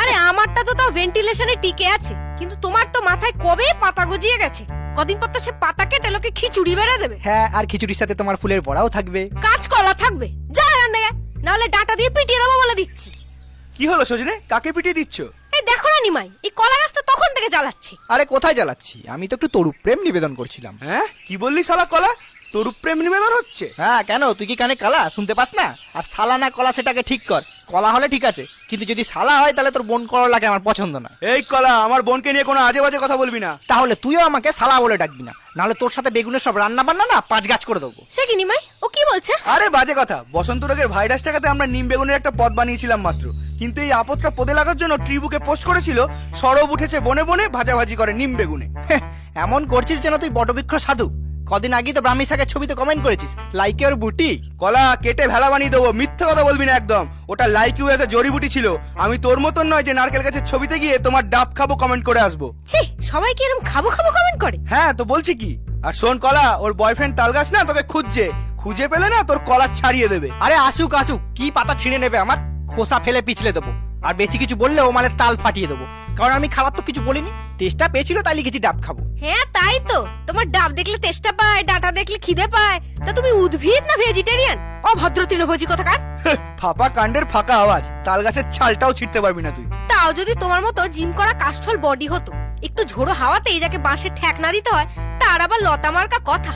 আরে আমারটা তো তাও ভেন্টিলেশনে টিকে আছে, কিন্তু তোমার তো মাথায় কবে পাতা গজিয়ে গেছে। কদিন পর তো সে পাতা কেটে লোকে খিচুড়ি বেড়ে দেবে। হ্যাঁ, আর খিচুড়ির সাথে তোমার ফুলের বড়াও থাকবে। কাজ করা থাকবে, যা এখান থেকে, নাহলে ডাটা দিয়ে পিটিয়ে দেবো বলে দিচ্ছি। কি হলো সজনে, কাকে পিটিয়ে দিচ্ছ? এই দেখো না নিমাই, এই কলা গাছ তো তখন থেকে জ্বালাচ্ছি। আরে কোথায় জ্বালাচ্ছি, আমি তো একটু তরুপ প্রেম নিবেদন করছিলাম। হ্যাঁ, কি বললি শালা কলা? তোর প্রেম নিবেদন হচ্ছে? হ্যাঁ, কেন তুই কি কানে কালা শুনতে পাস না? আর সালা না কলা সেটাকে ঠিক কর। কলা হলে ঠিক আছে, কিন্তু যদি সালা হয় তাহলে তোর বোন করলাকে আমার পছন্দ না। এই কলা, আমার বোনকে নিয়ে কোনো আজে বাজে কথা বলবি না। তাহলে তুইও আমাকে সালা বলে ডাকবি না, নাহলে তোর সাথে বেগুনের সব রান্না বান্না না 5 গাছ করে দেবো। সে কি নিমাই, ও কি বলছে? আরে বাজে কথা, বসন্ত রোগের ভাইরাস টাকাতে আমরা নিম বেগুনের একটা পদ বানিয়েছিলাম মাত্র, কিন্তু এই আপদটা পদে লাগার জন্য ট্রিবুকে পোস্ট করেছিল সরব উঠেছে বনে বনে ভাজাভাজি করে নিম বেগুনে। এমন করছিস যেন তুই বটবৃক্ষ সাধু। কদিন আগেই তো ব্রাহ্মী শাকের ছবিতে কমেন্ট করেছিস, লাইকে ওর বুটি। কলা, কেটে ভেলা বানিয়ে দেবো, মিথ্যে কথা বলবি না একদম। ওটা লাইক ইউ এতে জড়িবুটি ছিল। আমি তোর মতন নয় যে নারকেল গাছের ছবিতে গিয়ে তোমার ডাব খাবো কমেন্ট করে আসবো। ছি, সবাই কি এরকম খাবো খাবো কমেন্ট করে? হ্যাঁ তো বলছি কি। আর শোন কলা, ওর বয়ফ্রেন্ড তালগাছ না তোকে খুঁজছে, খুঁজে পেলে না তোর কলা ছাড়িয়ে দেবে। আরে আসুক আসুক, কি পাতা ছিঁড়ে নেবে আমার? খোসা ফেলে পিছলে দেবো। আর বেশি কিছু বললে ও মানে তাল ফাটিয়ে দেবো, কারণ আমি খাবার তো কিছু বলিনি। তেষ্টা পেয়েছিল তাই লিখেছি ডাব খাবো। হ্যাঁ তাই তো, তোমার ডাব দেখলে তেষ্টা পায়, ডাটা দেখলে খিদে পায়। তা তুমি উদ্ভিদ না ভেজিটেরিয়ান? অভদ্র তৃণভোজী কোথাকার। ফাঁপা কাণ্ডের ফাঁকা আওয়াজ, তাল গাছের ছালটাও ছিঁড়তে পারবি না তুই। তাও যদি তোমার মতো জিম করা কাষ্ঠল বডি হতো, একটু ঝোড়ো হাওয়াতেই যাকে বাঁশের ঠ্যাক না দিতে হয়, তার আবার লতা মার্কা কথা।